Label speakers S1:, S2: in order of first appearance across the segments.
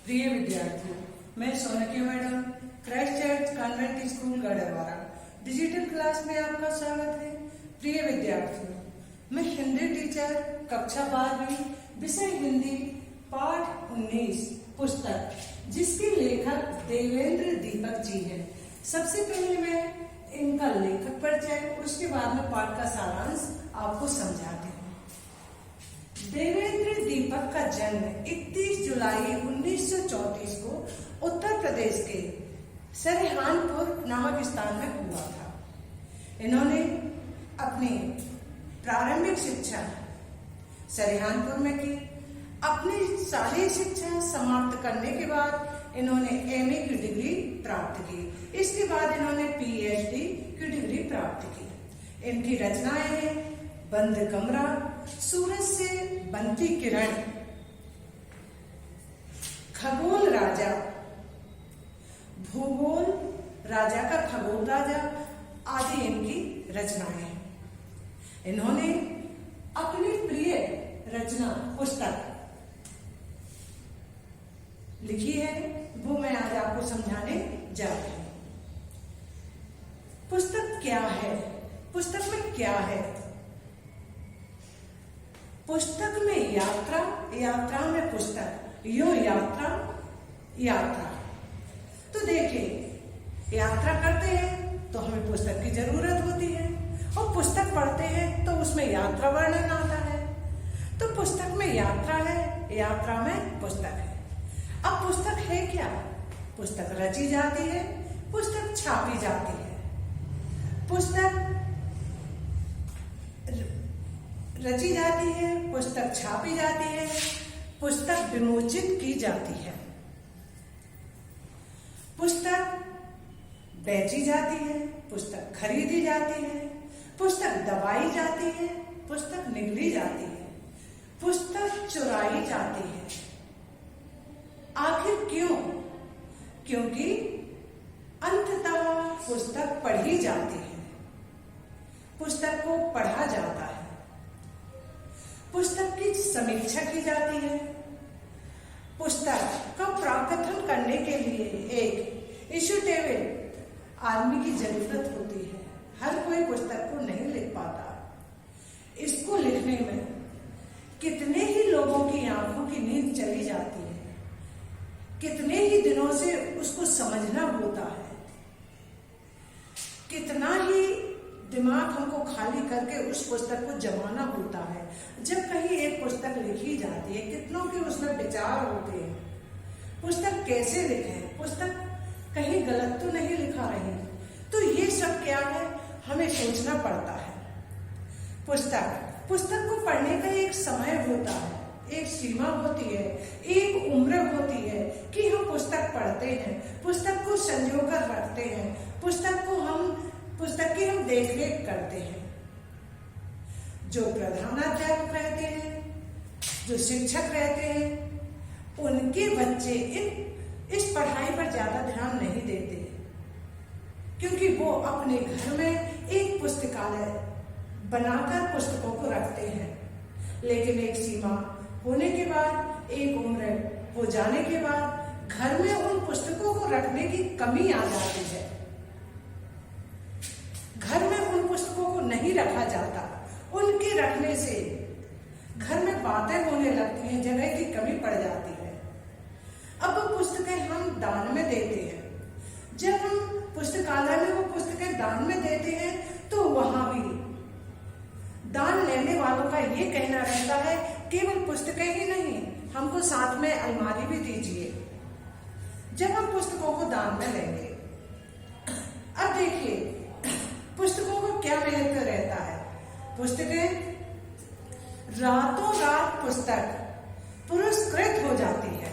S1: प्रिय विद्यार्थियों, मैं सोनकी madam Christ Church convent school Gadarwara digital class में आपका स्वागत है। प्रिय विद्यार्थियों, मैं हिंदी टीचर कक्षा 12वीं विषय हिंदी पाठ 19 पुस्तक जिसके लेखक देवेंद्र दीपक जी हैं। सबसे पहले मैं इनका लेखक परिचय, उसके बाद में पाठ का सारांश आपको समझाती हूँ। देवेंद्र दीपक का जन्म 31 जुलाई 1934 को उत्तर प्रदेश के सरेहानपुर नामक स्थान में हुआ था। इन्होंने अपनी प्रारंभिक शिक्षा सरेहानपुर में की। अपनी शालेय शिक्षा समाप्त करने के बाद इन्होंने एमए की डिग्री प्राप्त की। इसके बाद इन्होंने पीएचडी की डिग्री प्राप्त की। इनकी रचनाएं हैं बंद कमरा, सूरज से बनती किरण, खगोल राजा, भूगोल राजा का खगोल राजा आदि इनकी रचनाएं हैं। इन्होंने अपनी प्रिय रचना पुस्तक लिखी है, वो मैं आज आपको समझाने जा रही हूं। पुस्तक क्या है? पुस्तक में क्या है? पुस्तक में यात्रा, यात्रा में पुस्तक, यो यात्रा यात्रा। तो देखिए, यात्रा करते हैं तो हमें पुस्तक की जरूरत होती है, और पुस्तक पढ़ते हैं तो उसमें यात्रा वर्णन आता है। तो पुस्तक में यात्रा है, यात्रा में पुस्तक है। अब पुस्तक है क्या? पुस्तक रची जाती है, पुस्तक छापी जाती है। पुस्तक रची जाती है, पुस्तक छापी जाती है, पुस्तक विमोचित की जाती है, पुस्तक बेची जाती है, पुस्तक खरीदी जाती है, पुस्तक दबाई जाती है, पुस्तक निगली जाती है, पुस्तक चुराई जाती है। आखिर क्यों? क्योंकि अंततः पुस्तक पढ़ी जाती है, पुस्तक को पढ़ा जाता है, पुस्तक की समीक्षा की जाती है। पुस्तक का प्राकथन करने के लिए एक इश्यूटेबल आदमी की जरूरत होती है। हर कोई पुस्तक को नहीं लिख पाता। इसको लिखने में कितने ही लोगों की आंखों की नींद चली जाती है, कितने ही दिनों से उसको समझना होता है, कितना ही दिमाग हमको खाली करके उस पुस्तक को जमाना होता है। जब कहीं एक पुस्तक लिखी जाती है, कितनों के उसमें विचार होते हैं, पुस्तक कैसे लिखें, पुस्तक कहीं गलत तो नहीं लिखा रही। तो ये सब क्या है, हमें सोचना पड़ता है। पुस्तक को पढ़ने का एक समय होता है, एक सीमा होती है, एक उम्र होती है कि हम पुस्तक पढ़ते हैं, पुस्तक को संजो कर रखते हैं, पुस्तक की हम देखरेख करते हैं। जो प्रधानाध्यापक रहते हैं, जो शिक्षक रहते हैं, उनके बच्चे इस पढ़ाई पर ज्यादा ध्यान नहीं देते, क्योंकि वो अपने घर में एक पुस्तकालय बनाकर पुस्तकों को रखते हैं। लेकिन एक सीमा होने के बाद, एक उम्र हो जाने के बाद घर में उन पुस्तकों को रखने की कमी आ जाती है। घर में उन पुस्तकों को नहीं रखा जाता। उनके रखने से घर में बातें होने लगती हैं, जगह की कमी पड़ जाती है। अब वो पुस्तकें हम दान में देते हैं। जब हम पुस्तकालय में वो पुस्तकें दान में देते हैं तो वहां भी दान लेने वालों का ये कहना रहता है केवल पुस्तकें ही नहीं, हमको साथ में अलमारी भी दीजिए जब हम पुस्तकों को दान में लेंगे। अब देखिए, पुस्तकों को क्या महत्व रहता है। पुस्तकें रातों रात पुस्तक पुरस्कृत हो जाती है,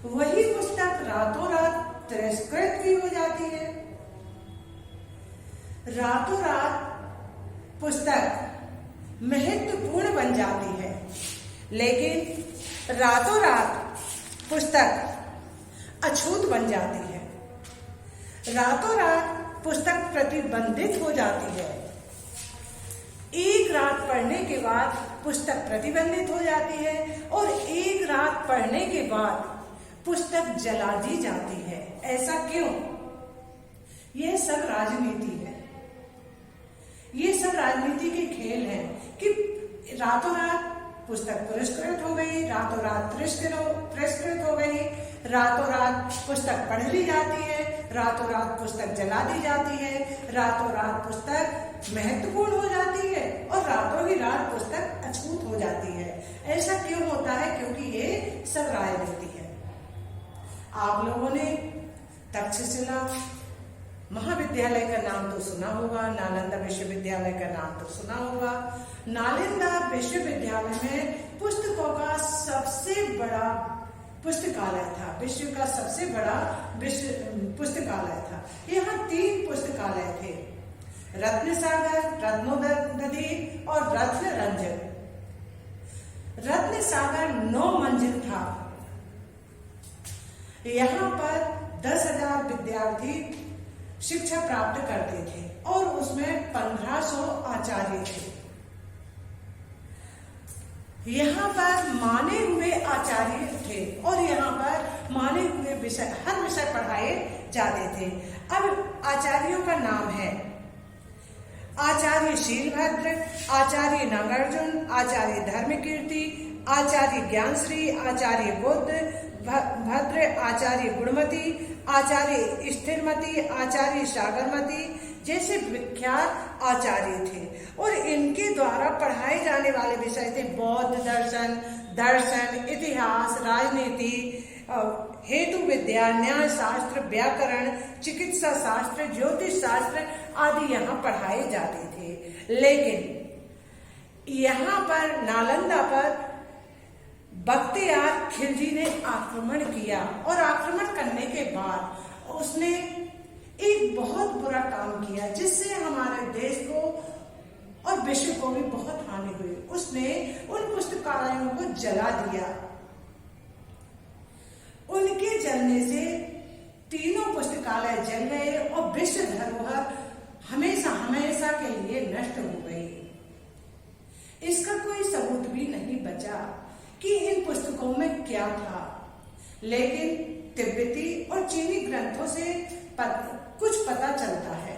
S1: वही पुस्तक रातों रात तिरस्कृत भी हो जाती है। रातों रात पुस्तक महत्वपूर्ण बन जाती है, लेकिन रातों रात पुस्तक अछूत बन जाती है। रातों रात पुस्तक प्रतिबंधित हो जाती है। एक रात पढ़ने के बाद पुस्तक प्रतिबंधित हो जाती है, और एक रात पढ़ने के बाद पुस्तक जला दी जाती है। ऐसा क्यों? यह सब राजनीति है, ये सब राजनीति के खेल हैं कि रातों रात पुस्तक पुरस्कृत हो गई, रातों रात तिरस्कृत हो गई, रातों रात पुस्तक पढ़ ली जाती है, रातों रात पुस्तक जला दी जाती है, रातों रात पुस्तक महत्वपूर्ण हो जाती है और रातों ही रात पुस्तक अछूत हो जाती है। ऐसा क्यों होता है? क्योंकि ये सब राजनीति है। आप लोगों ने तक्षशिला महाविद्यालय का नाम तो सुना होगा, नालंदा विश्वविद्यालय का नाम तो सुना होगा। नालंदा विश्वविद्यालय में पुस्तकों का सबसे बड़ा पुस्तकालय था, विश्व का सबसे बड़ा पुस्तकालय था। यहाँ 3 पुस्तकालय थे, रत्नसागर, रत्नोदधि और रत्नरंजन। रत्नसागर 9 मंजिल था। यहाँ पर 10,000 विद्यार्थी शिक्षा प्राप्त करते थे और उसमें 1500 आचार्य थे। यहाँ पर माने हुए आचार्य थे और यहाँ पर माने हुए विषय, हर विषय पढ़ाए जाते थे। अब आचार्यों का नाम है आचार्य शीलभद्र, आचार्य नागार्जुन, आचार्य धर्मकीर्ति, आचार्य ज्ञानश्री, आचार्य बुद्ध भद्र, आचार्य गुणमती, आचार्य स्थिरमती, आचार्य सागरमती जैसे विख्यात आचार्य थे और इनके द्वारा पढ़ाए जाने वाले विषय थे बौद्ध दर्शन, इतिहास, राजनीति, हेतु विद्या, न्याय शास्त्र, व्याकरण, चिकित्सा शास्त्र, ज्योतिष शास्त्र आदि यहाँ पढ़ाए जाते थे। लेकिन यहाँ पर नालंदा पर बख्तियार खिलजी ने आक्रमण किया और आक्रमण करने के बाद उसने एक बहुत बुरा काम किया जिससे हमारे देश को और विश्व को भी बहुत हानि हुई। उसने उन पुस्तकालयों को जला दिया। उनके जलने से तीनों पुस्तकालय जल गए और विश्व धरोहर हमेशा हमेशा के लिए नष्ट हो गई। इसका कोई सबूत भी नहीं बचा कि इन पुस्तकों में क्या था, लेकिन तिब्बती और चीनी ग्रंथों से कुछ पता चलता है,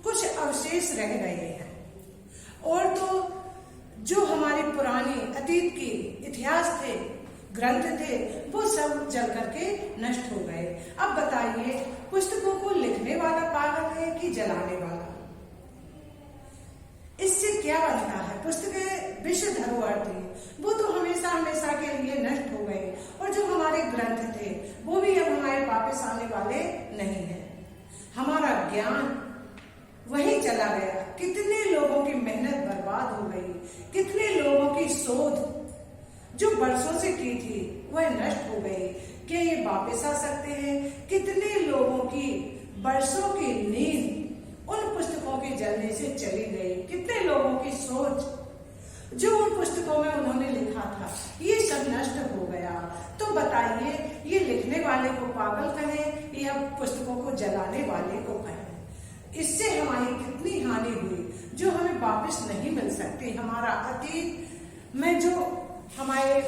S1: कुछ अवशेष रह गए हैं और तो जो हमारे पुराने अतीत के इतिहास थे, ग्रंथ थे, वो सब जल करके नष्ट हो गए। अब बताइए, पुस्तकों को लिखने वाला पागल है कि जलाने वाला? इससे क्या बनता है? पुस्तकें विश्व धरोहर थी, वो तो हमेशा हमेशा के लिए नष्ट हो गए और जो हमारे ग्रंथ थे वो भी अब हमारे वापस आने वाले नहीं है। हमारा ज्ञान वहीं चला गया। कितने लोगों की मेहनत बर्बाद हो गई, कितने लोगों की शोध जो वर्षों से की थी वह नष्ट हो गई। क्या ये वापस आ सकते हैं? कितने लोगों की वर्षों की नींद उन पुस्तकों के जलने से चली गई, कितने लोगों की सोच जो उन पुस्तकों में उन्होंने लिखा था ये सब नष्ट हो गया। तो बताइए, ये लिखने वाले को पागल कहें या पुस्तकों को जलाने वाले को कहें? इससे हमारी कितनी हानि हुई जो हमें वापस नहीं मिल सकती। हमारा अतीत में जो हमारे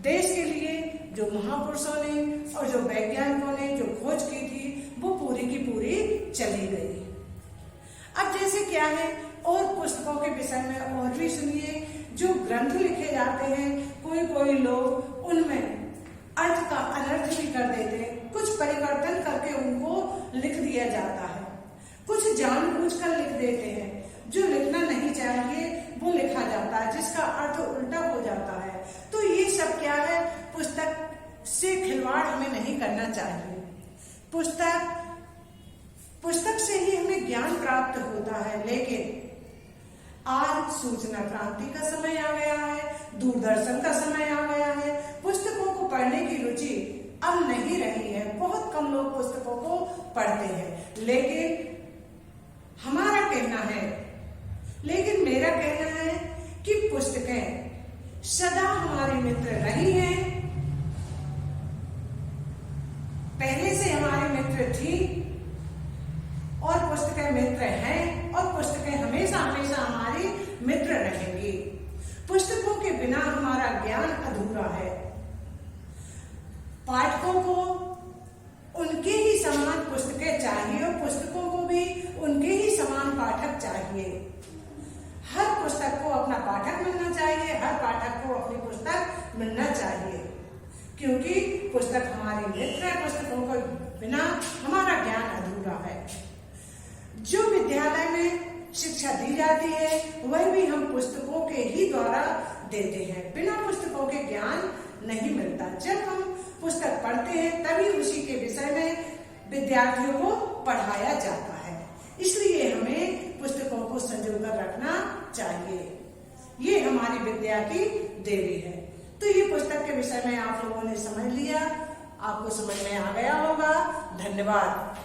S1: देश के लिए जो महापुरुषों ने और जो वैज्ञानिकों ने जो खोज की थी वो पूरी की पूरी चली गई। अब जैसे क्या है, और पुस्तकों के विषय में और भी सुनिए। जो ग्रंथ लिखे जाते हैं, कोई लोग उनमें अर्थ का अनर्थ भी कर देते हैं, कुछ परिवर्तन करके उनको लिख दिया जाता है, कुछ जानबूझकर लिख देते हैं। जो लिखना नहीं चाहिए वो लिखा जाता है, जिसका अर्थ उल्टा हो जाता है। तो ये सब क्या है? पुस्तक से खिलवाड़ हमें नहीं करना चाहिए। पुस्तक से ही हमें ज्ञान प्राप्त होता है। लेकिन आज सूचना क्रांति का समय आ गया है, दूरदर्शन का समय आ गया है, पुस्तकों को पढ़ने की रुचि अब नहीं रही है। बहुत कम लोग पुस्तकों को पढ़ते हैं। लेकिन मेरा कहना है कि पुस्तकें सदा हमारे मित्र रही हैं, पहले से हमारे मित्र थी और पुस्तकें मित्र हैं और पुस्तकें हमेशा हमेशा हमारी मित्र रहेंगी। पुस्तकों के बिना हमारा ज्ञान अधूरा है। पाठकों को उनके ही समान पुस्तकें चाहिए और पुस्तकों को भी उनके ही समान पाठक चाहिए। हर पुस्तक को अपना पाठक मिलना चाहिए, हर पाठक को अपनी पुस्तक मिलना चाहिए, क्योंकि पुस्तक हमारी मित्र है। पुस्तकों के बिना हमारा ज्ञान अधूरा है। जो विद्यालय में शिक्षा दी जाती है वह भी हम पुस्तकों के ही द्वारा देते हैं। बिना पुस्तकों के ज्ञान नहीं मिलता। जब हम पुस्तक पढ़ते हैं तभी उसी के विषय में विद्यार्थियों को पढ़ाया जाता है। इसलिए हमें पुस्तकों को संजो कर रखना चाहिए। ये हमारी विद्या की देवी है। तो ये पुस्तक के विषय में आप लोगों ने समझ लिया, आपको समझ में आ गया होगा। धन्यवाद।